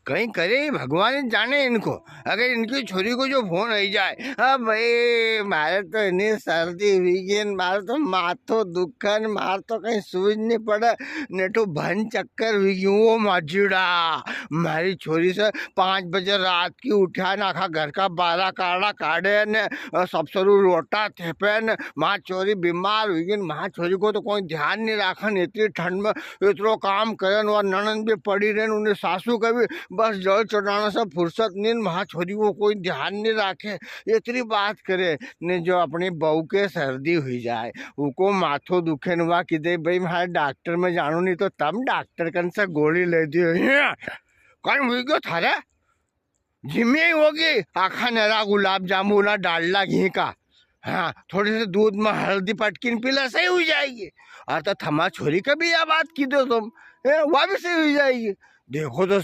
कहीं करे भगवान ही जाने इनको। अगर इनकी छोरी को जो फोन आई जाए, हाँ भाई मारे तो इन्हीं सर्दी हुई गई, मारे तो माथो दुखन, मार तो कहीं सूझ नहीं पड़े, ने तो भन चक्कर हुई गई। वो माजीड़ा मारी छोरी से 5 बजे रात की उठा ना खा घर का 12 काड़ा काढ़े ने सब सरू रोटा थेपे ने माँ छोरी बीमार हुई गई। माँ छोरी को तो कोई ध्यान नहीं राखन, इतनी ठंड में इतनो काम करन और ननन भी पड़ी रहे, उन्हें सासू का भी बस जल चढ़ाना से फुर्सत नहीं, महा छोरी को कोई ध्यान नहीं रखे। इतनी बात करे ने जो अपनी बहू के सर्दी हुई जाए, उनको माथो दुखे नुआ कि दे भाई हमारे डॉक्टर में जानू नहीं, तो तब डॉक्टर कन से गोली ले दियो। कौन हुई गयो थारे जिम्मे ही होगी आखा नरा गुलाब जामुन डालडा घी का, हाँ थोड़ी से दूध में हल्दी पटकिन पीला सही हो जाएगी। और तो थमा छोरी का भी यह बात की दो तुम, वह भी सही हो जाएगी। देखो तो